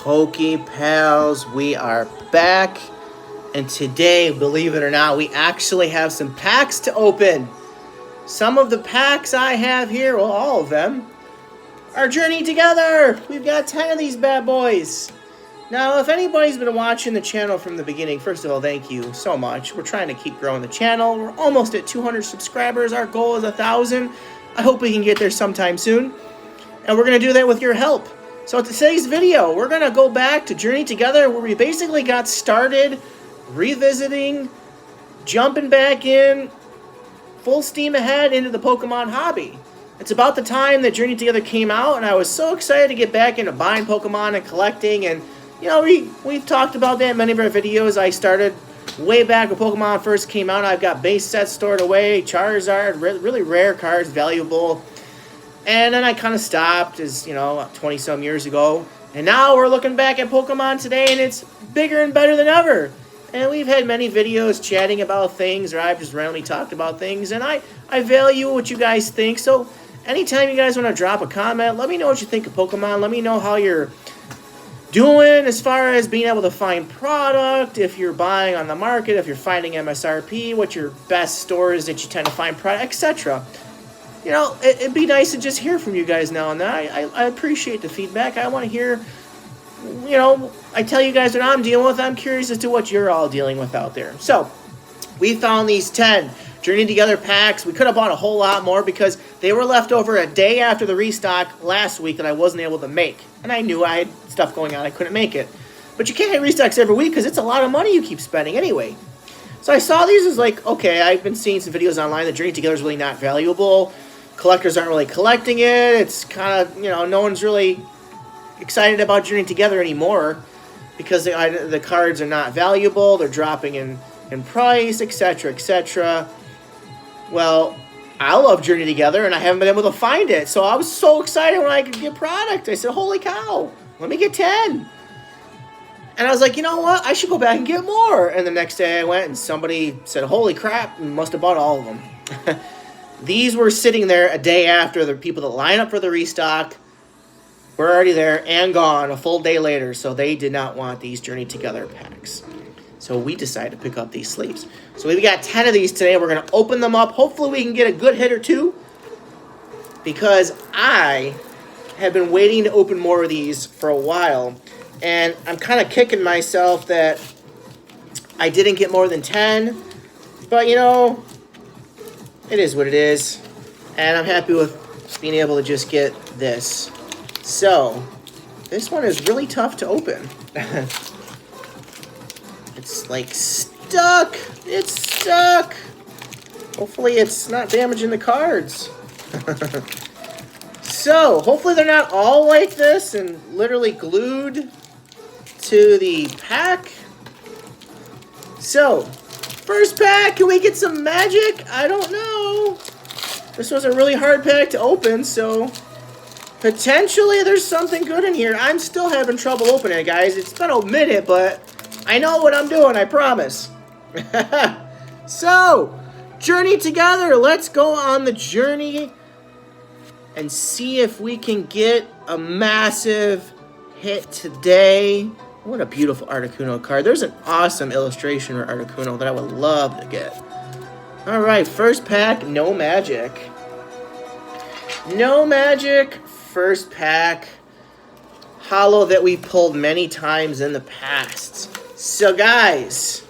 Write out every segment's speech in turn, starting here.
Pokepals, we are back, and today, believe it or not, we actually have some packs to open. Some of the packs I have here, well, all of them, are Journey Together. We've got 10 of these bad boys. Now, if anybody's been watching the channel from the beginning, first of all, thank you so much. We're trying to keep growing the channel. We're almost at 200 subscribers. Our goal is 1,000. I hope we can get there sometime soon, and we're going to do that with your help. So today's video, we're going to go back to Journey Together, where we basically got started revisiting, jumping back in, full steam ahead into the Pokemon hobby. It's about the time that Journey Together came out, and I was so excited to get back into buying Pokemon and collecting. And, you know, we've talked about that in many of our videos. I started way back when Pokemon first came out. I've got base sets stored away, Charizard, really rare cards, valuable. And then I kind of stopped, as you know, 20-some years ago. And now we're looking back at Pokemon today, and it's bigger and better than ever. And we've had many videos chatting about things, or I've just randomly talked about things. And I value what you guys think. So anytime you guys want to drop a comment, let me know what you think of Pokemon. Let me know how you're doing as far as being able to find product, if you're buying on the market, if you're finding MSRP, what your best stores that you tend to find product, etc. You know, it'd be nice to just hear from you guys now and then. I appreciate the feedback. I want to hear, you know, I tell you guys what I'm dealing with. I'm curious as to what you're all dealing with out there. So, we found these 10 Journey Together packs. We could have bought a whole lot more because they were left over a day after the restock last week that I wasn't able to make. And I knew I had stuff going on. I couldn't make it. But you can't get restocks every week because it's a lot of money you keep spending anyway. So I saw these as like, okay, I've been seeing some videos online that Journey Together is really not valuable. Collectors aren't really collecting it. It's kind of, you know, no one's really excited about Journey Together anymore because the cards are not valuable. They're dropping in price, etc., etc. Well, I love Journey Together, and I haven't been able to find it. So I was so excited when I could get product. I said, holy cow, let me get 10. And I was like, you know what? I should go back and get more. And the next day I went, and somebody said, holy crap, and must have bought all of them. These were sitting there a day after the people that line up for the restock were already there and gone a full day later, so they did not want these Journey Together packs. So we decided to pick up these sleeves. So we've got 10 of these today. We're going to open them up. Hopefully we can get a good hit or two, because I have been waiting to open more of these for a while, and I'm kind of kicking myself that I didn't get more than 10, but you know, it is what it is, and I'm happy with being able to just get this. So, this one is really tough to open. It's like stuck. It's stuck. Hopefully it's not damaging the cards. So, hopefully they're not all like this and literally glued to the pack. So, first pack, can we get some magic? I don't know. This was a really hard pack to open, so potentially there's something good in here. I'm still having trouble opening it, guys. It's been a minute, but I know what I'm doing, I promise. So, Journey Together. Let's go on the journey and see if we can get a massive hit today. What a beautiful Articuno card. There's an awesome illustration for Articuno that I would love to get. Alright, first pack, no magic. No magic, first pack. Holo that we pulled many times in the past. So guys,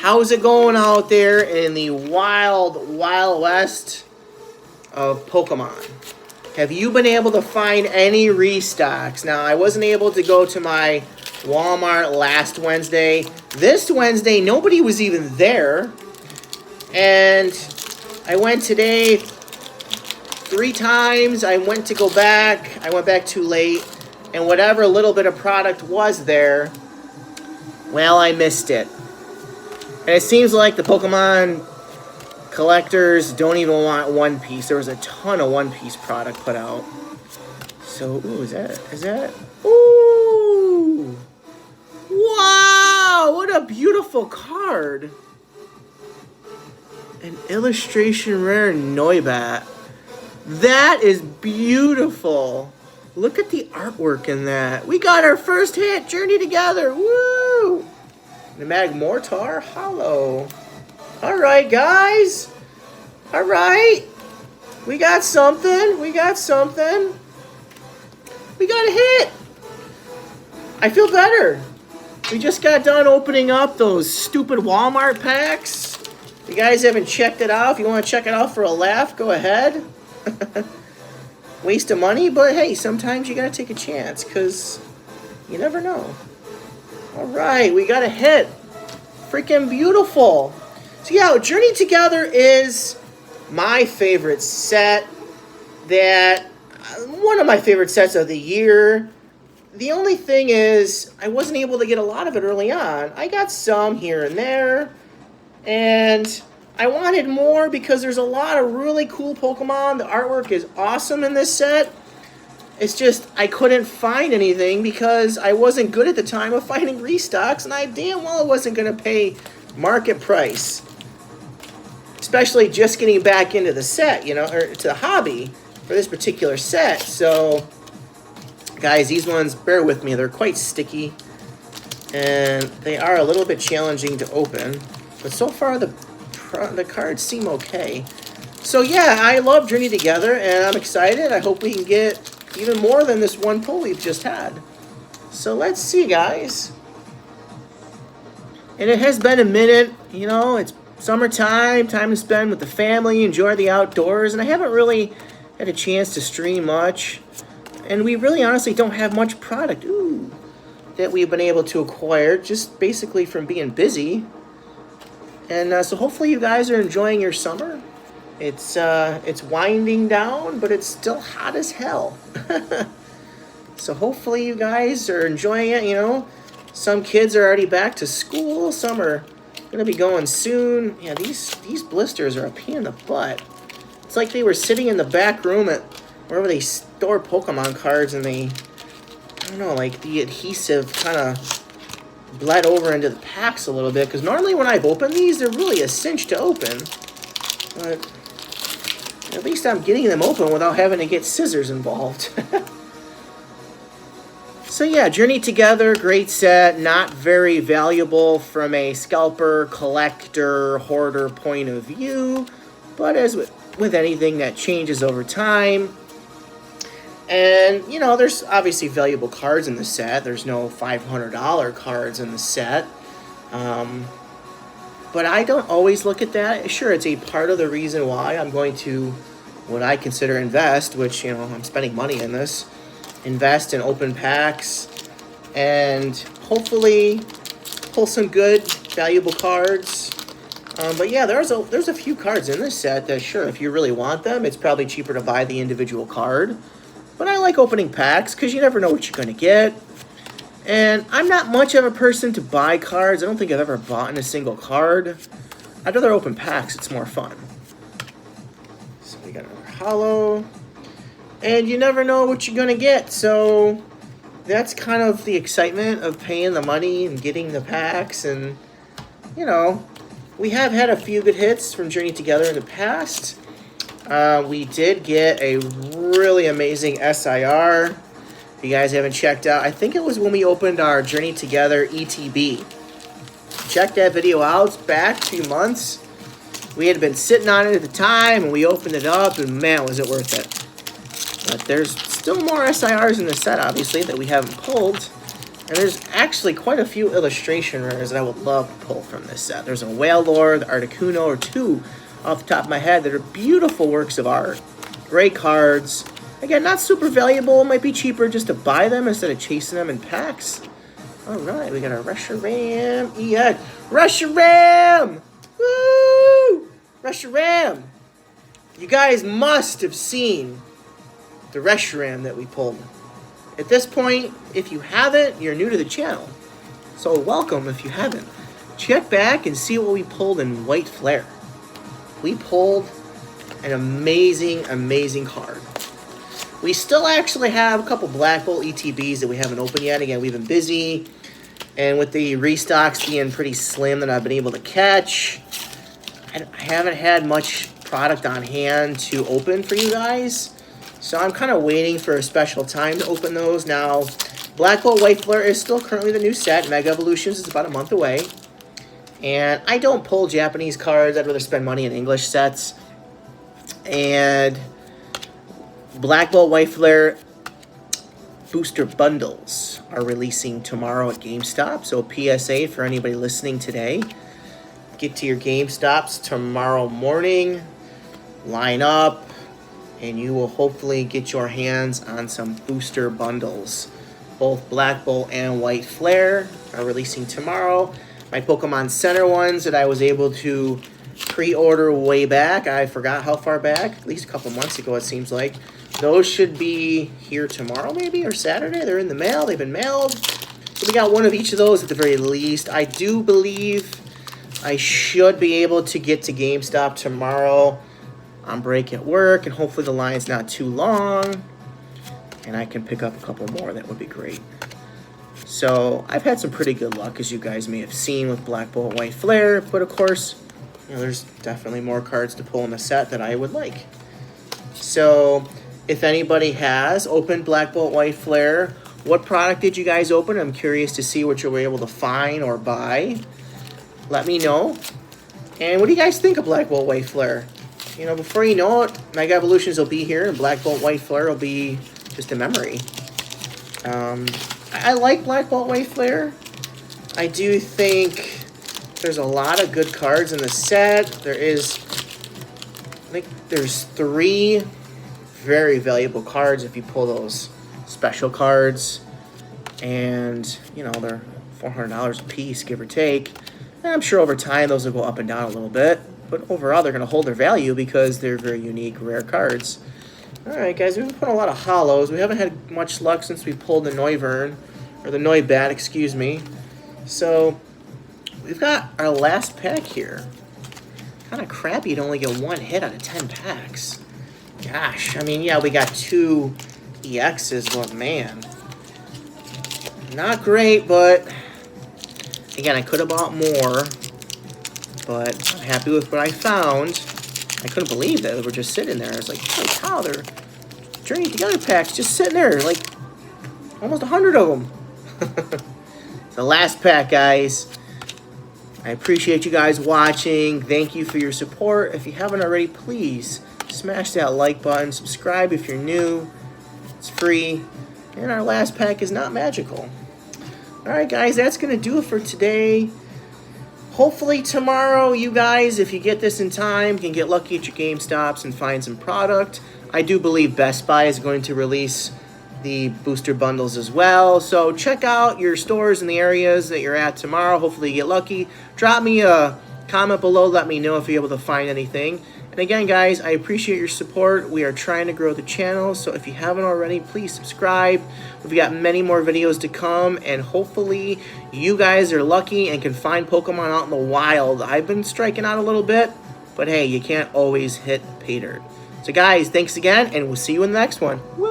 how's it going out there in the wild, wild west of Pokemon? Have you been able to find any restocks? Now, I wasn't able to go to my Walmart last Wednesday. This Wednesday, nobody was even there. And I went today 3 times. I went to go back. I went back too late. And whatever little bit of product was there, well, I missed it. And it seems like the Pokemon collectors don't even want One Piece. There was a ton of One Piece product put out. So, ooh, is that? Ooh! Wow! What a beautiful card! An illustration rare Noibat. That is beautiful. Look at the artwork in that. We got our first hit, Journey Together. Woo! The Magmortar Hollow. All right, guys. All right. We got something. We got something. We got a hit. I feel better. We just got done opening up those stupid Walmart packs. If you guys haven't checked it out, if you want to check it out for a laugh, go ahead. Waste of money, but hey, sometimes you gotta take a chance, because you never know. All right, we got a hit. Freaking beautiful. So yeah, Journey Together is my favorite set. One of my favorite sets of the year. The only thing is, I wasn't able to get a lot of it early on. I got some here and there, and I wanted more because there's a lot of really cool Pokemon. The artwork is awesome in this set. It's just I couldn't find anything because I wasn't good at the time of finding restocks, and I damn well wasn't going to pay market price. Especially just getting back into the set, you know, or to the hobby for this particular set. So, guys, these ones, bear with me, they're quite sticky, and they are a little bit challenging to open. But so far, the cards seem okay. So yeah, I love Journey Together, and I'm excited. I hope we can get even more than this one pull we've just had. So let's see, guys. And it has been a minute. You know, it's summertime, time to spend with the family, enjoy the outdoors, and I haven't really had a chance to stream much. And we really honestly don't have much product that we've been able to acquire, just basically from being busy. And so hopefully you guys are enjoying your summer. It's winding down, but it's still hot as hell. So hopefully you guys are enjoying it, you know. Some kids are already back to school. Some are going to be going soon. Yeah, these blisters are a pain in the butt. It's like they were sitting in the back room at wherever they store Pokemon cards, and they, I don't know, like the adhesive kind of bled over into the packs a little bit, because normally when I've opened these, they're really a cinch to open. But at least I'm getting them open without having to get scissors involved. So yeah, Journey Together, great set, not very valuable from a scalper, collector, hoarder point of view, but as with anything that changes over time. And, you know, there's obviously valuable cards in the set. There's no $500 cards in the set. But I don't always look at that. Sure, it's a part of the reason why I'm going to, what I consider invest, which, you know, I'm spending money in this. Invest in open packs and hopefully pull some good, valuable cards. But yeah, there's a few cards in this set that, sure, if you really want them, it's probably cheaper to buy the individual card. But I like opening packs because you never know what you're going to get. And I'm not much of a person to buy cards. I don't think I've ever bought a single card. I'd rather open packs. It's more fun. So we got another hollow. And you never know what you're going to get. So that's kind of the excitement of paying the money and getting the packs. And, you know, we have had a few good hits from Journey Together in the past. We did get a really amazing SIR. If you guys haven't checked out, I think it was when we opened our Journey Together ETB. Check that video out. It's back 2 months. We had been sitting on it at the time, and we opened it up, and man, was it worth it. But there's still more SIRs in the set, obviously, that we haven't pulled. And there's actually quite a few illustration rares that I would love to pull from this set. There's a Wailord, Articuno, or two off the top of my head that are beautiful works of art. Great cards. Again, not super valuable. It might be cheaper just to buy them instead of chasing them in packs. All right, we got a Reshiram EX. Reshiram! Woo! Reshiram! You guys must have seen the Reshiram that we pulled. At this point, if you haven't, you're new to the channel. So welcome if you haven't. Check back and see what we pulled in White Flare. We pulled an amazing, amazing card. We still actually have a couple Black Bolt ETBs that we haven't opened yet. Again, we've been busy. And with the restocks being pretty slim that I've been able to catch, I haven't had much product on hand to open for you guys. So I'm kind of waiting for a special time to open those. Now, Black Bolt White Flare is still currently the new set. Mega Evolutions is about a month away. And I don't pull Japanese cards. I'd rather spend money in English sets. And Black Bolt White Flare booster bundles are releasing tomorrow at GameStop. So PSA for anybody listening today. Get to your GameStops tomorrow morning. Line up. And you will hopefully get your hands on some booster bundles. Both Black Bolt and White Flare are releasing tomorrow. My Pokemon Center ones that I was able to pre-order way back. I forgot how far back. At least a couple months ago, it seems like. Those should be here tomorrow, maybe, or Saturday. They're in the mail. They've been mailed. So we got one of each of those at the very least. I do believe I should be able to get to GameStop tomorrow on break at work, and hopefully the line's not too long, and I can pick up a couple more. That would be great. So I've had some pretty good luck, as you guys may have seen, with Black Bolt White Flare, but of course, you know, there's definitely more cards to pull in the set that I would like. So if anybody has opened Black Bolt White Flare, what product did you guys open? I'm curious to see what you were able to find or buy. Let me know. And what do you guys think of Black Bolt White Flare? You know, before you know it, Mega Evolutions will be here, and Black Bolt White Flare will be just a memory. I like Black Bolt White Flare. I do think there's a lot of good cards in the set. I think there's 3 very valuable cards if you pull those special cards. And, you know, they're $400 a piece, give or take. And I'm sure over time those will go up and down a little bit. But overall, they're going to hold their value because they're very unique, rare cards. Alright, guys, we've been putting a lot of holos. We haven't had much luck since we pulled the Noivern, or the Noibat, excuse me. So, we've got our last pack here. Kind of crappy to only get 1 hit out of 10 packs. Gosh, I mean, yeah, we got 2 EXs, but man. Not great, but again, I could have bought more. But I'm happy with what I found. I couldn't believe that they were just sitting there. I was like, holy cow, they're Journey Together packs just sitting there. Like, almost 100 of them. It's the last pack, guys. I appreciate you guys watching. Thank you for your support. If you haven't already, please smash that like button. Subscribe if you're new. It's free. And our last pack is not magical. Alright, guys, that's going to do it for today. Hopefully tomorrow, you guys, if you get this in time, can get lucky at your GameStops and find some product. I do believe Best Buy is going to release the booster bundles as well. So check out your stores in the areas that you're at tomorrow. Hopefully you get lucky. Drop me a comment below. Let me know if you're able to find anything. And again, guys, I appreciate your support. We are trying to grow the channel. So if you haven't already, please subscribe. We've got many more videos to come. And hopefully you guys are lucky and can find Pokemon out in the wild. I've been striking out a little bit. But hey, you can't always hit pay dirt. So guys, thanks again. And we'll see you in the next one. Woo!